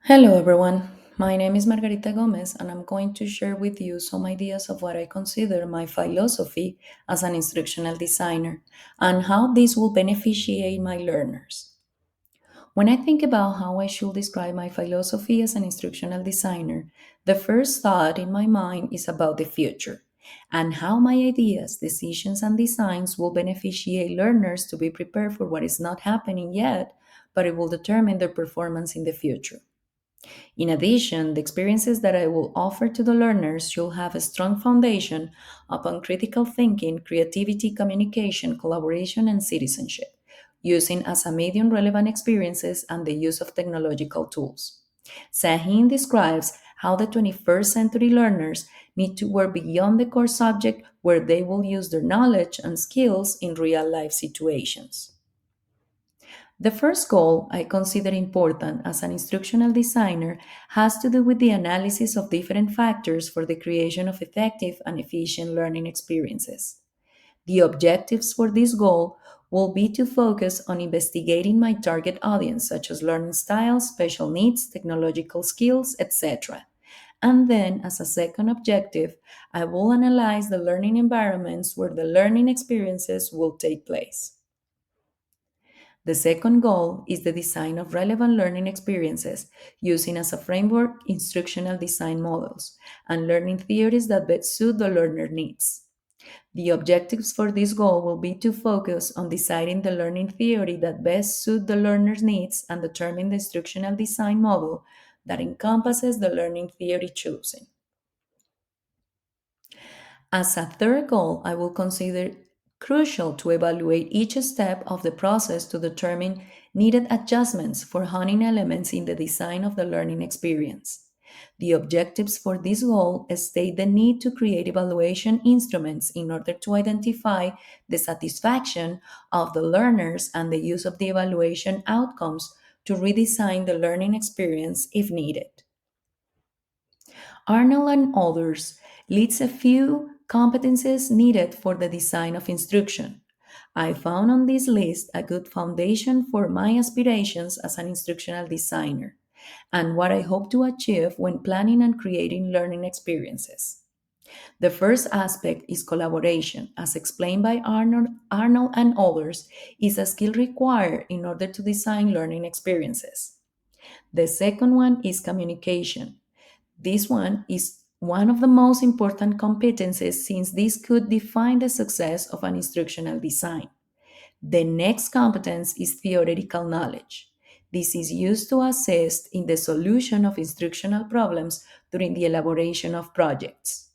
Hello, everyone. My name is Margarita Gomez, and I'm going to share with you some ideas of what I consider my philosophy as an instructional designer and how this will beneficiate my learners. When I think about how I should describe my philosophy as an instructional designer, the first thought in my mind is about the future and how my ideas, decisions, and designs will beneficiate learners to be prepared for what is not happening yet, but it will determine their performance in the future. In addition, the experiences that I will offer to the learners should have a strong foundation upon critical thinking, creativity, communication, collaboration, and citizenship, using as a medium relevant experiences and the use of technological tools. Sahin describes how the 21st century learners need to work beyond the core subject where they will use their knowledge and skills in real life situations. The first goal I consider important as an instructional designer has to do with the analysis of different factors for the creation of effective and efficient learning experiences. The objectives for this goal will be to focus on investigating my target audience, such as learning styles, special needs, technological skills, etc. And then, as a second objective, I will analyze the learning environments where the learning experiences will take place. The second goal is the design of relevant learning experiences using as a framework instructional design models and learning theories that best suit the learner needs. The objectives for this goal will be to focus on deciding the learning theory that best suit the learner's needs and determine the instructional design model that encompasses the learning theory chosen. As a third goal, I will consider crucial to evaluate each step of the process to determine needed adjustments for honing elements in the design of the learning experience. The objectives for this goal state the need to create evaluation instruments in order to identify the satisfaction of the learners and the use of the evaluation outcomes to redesign the learning experience if needed. Arnold and others lists a few competencies needed for the design of instruction. I found on this list a good foundation for my aspirations as an instructional designer and what I hope to achieve when planning and creating learning experiences. The first aspect is collaboration, as explained by Arnold and others, is a skill required in order to design learning experiences. The second one is communication. This one is one of the most important competencies since this could define the success of an instructional design. The next competence is theoretical knowledge. This is used to assist in the solution of instructional problems during the elaboration of projects.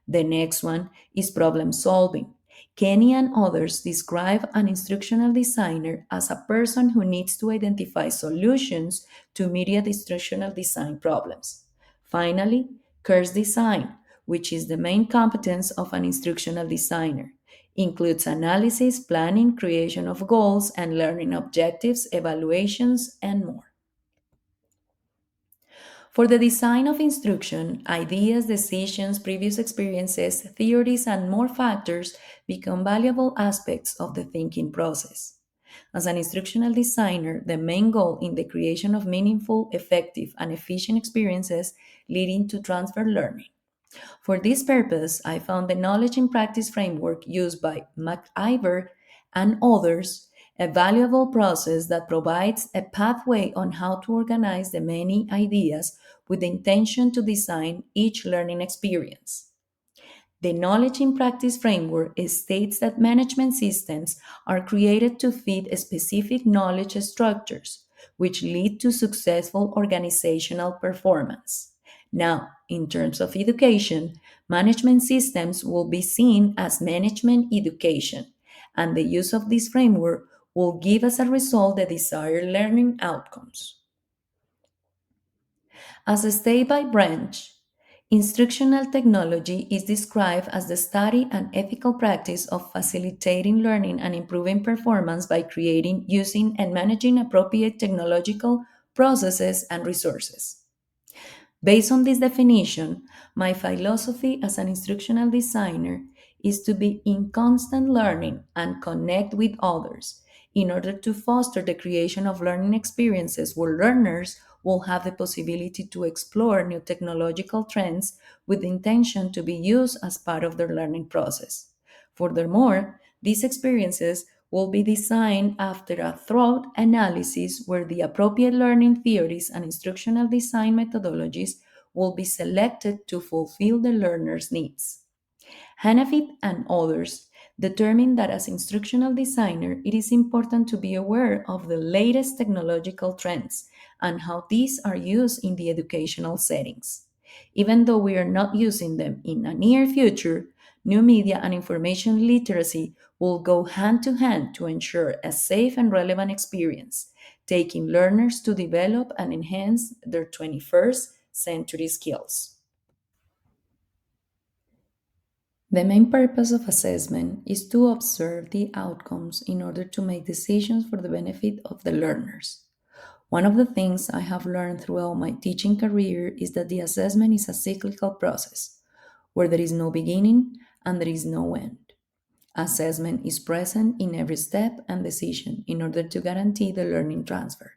The next one is problem solving. Kenny and others describe an instructional designer as a person who needs to identify solutions to myriad instructional design problems. Finally, course design, which is the main competence of an instructional designer, includes analysis, planning, creation of goals, and learning objectives, evaluations, and more. For the design of instruction, ideas, decisions, previous experiences, theories, and more factors become valuable aspects of the thinking process. As an instructional designer, the main goal in the creation of meaningful, effective, and efficient experiences leading to transfer learning. For this purpose, I found the knowledge and practice framework used by MacIver and others a valuable process that provides a pathway on how to organize the many ideas with the intention to design each learning experience. The knowledge in practice framework states that management systems are created to fit specific knowledge structures, which lead to successful organizational performance. Now, in terms of education, management systems will be seen as management education, and the use of this framework will give as a result the desired learning outcomes. As a state by branch, instructional technology is described as the study and ethical practice of facilitating learning and improving performance by creating, using, and managing appropriate technological processes and resources. Based on this definition, my philosophy as an instructional designer is to be in constant learning and connect with others in order to foster the creation of learning experiences where learners will have the possibility to explore new technological trends with the intention to be used as part of their learning process. Furthermore, these experiences will be designed after a thorough analysis where the appropriate learning theories and instructional design methodologies will be selected to fulfill the learner's needs. Hanafit and others determine that as instructional designer, it is important to be aware of the latest technological trends and how these are used in the educational settings. Even though we are not using them in a near future, new media and information literacy will go hand to hand to ensure a safe and relevant experience, taking learners to develop and enhance their 21st century skills. The main purpose of assessment is to observe the outcomes in order to make decisions for the benefit of the learners. One of the things I have learned throughout my teaching career is that the assessment is a cyclical process where there is no beginning and there is no end. Assessment is present in every step and decision in order to guarantee the learning transfer.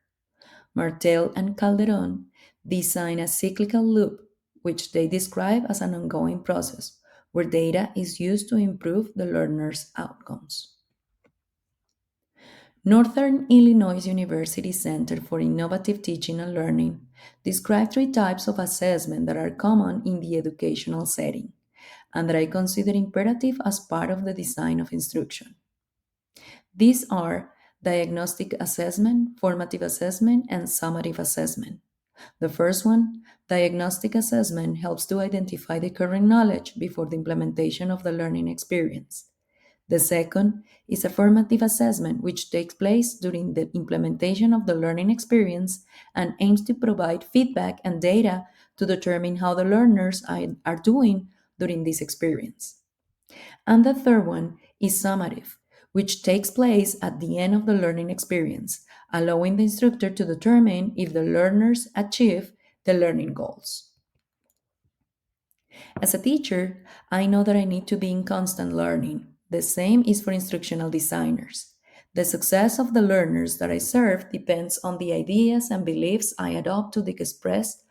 Martel and Calderon design a cyclical loop, which they describe as an ongoing process where data is used to improve the learner's outcomes. Northern Illinois University Center for Innovative Teaching and Learning describes three types of assessment that are common in the educational setting and that I consider imperative as part of the design of instruction. These are diagnostic assessment, formative assessment, and summative assessment. The first one, diagnostic assessment, helps to identify the current knowledge before the implementation of the learning experience. The second is a formative assessment, which takes place during the implementation of the learning experience and aims to provide feedback and data to determine how the learners are doing during this experience. And the third one is summative, which takes place at the end of the learning experience, allowing the instructor to determine if the learners achieve the learning goals. As a teacher, I know that I need to be in constant learning. The same is for instructional designers. The success of the learners that I serve depends on the ideas and beliefs I adopt to be expressed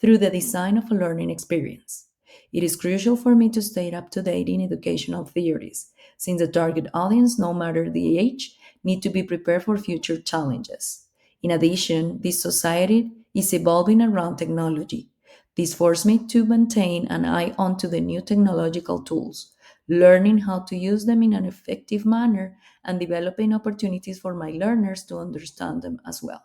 through the design of a learning experience. It is crucial for me to stay up to date in educational theories, since the target audience, no matter the age, need to be prepared for future challenges. In addition, this society is evolving around technology. This forced me to maintain an eye onto the new technological tools, learning how to use them in an effective manner and developing opportunities for my learners to understand them as well.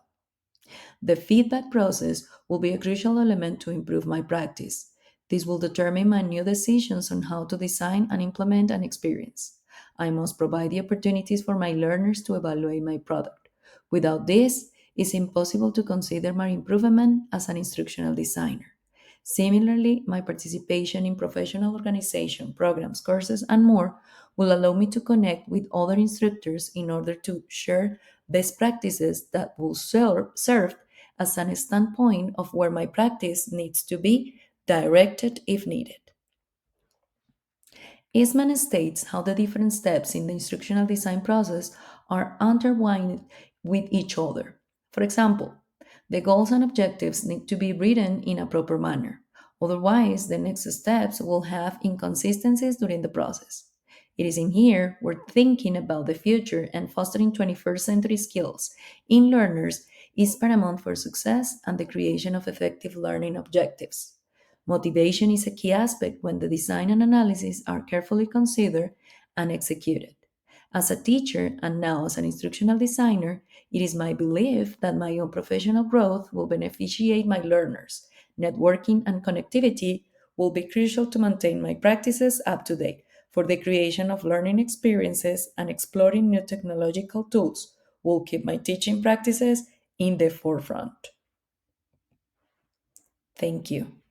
The feedback process will be a crucial element to improve my practice. This will determine my new decisions on how to design and implement an experience. I must provide the opportunities for my learners to evaluate my product. Without this, it's impossible to consider my improvement as an instructional designer. Similarly, my participation in professional organization, programs, courses, and more will allow me to connect with other instructors in order to share best practices that will serve as an standpoint of where my practice needs to be directed if needed. Eastman states how the different steps in the instructional design process are intertwined with each other. For example, the goals and objectives need to be written in a proper manner. Otherwise, the next steps will have inconsistencies during the process. It is in here where thinking about the future and fostering 21st century skills in learners is paramount for success and the creation of effective learning objectives. Motivation is a key aspect when the design and analysis are carefully considered and executed. As a teacher and now as an instructional designer, it is my belief that my own professional growth will beneficiate my learners. Networking and connectivity will be crucial to maintain my practices up to date. For the creation of learning experiences and exploring new technological tools will keep my teaching practices in the forefront. Thank you.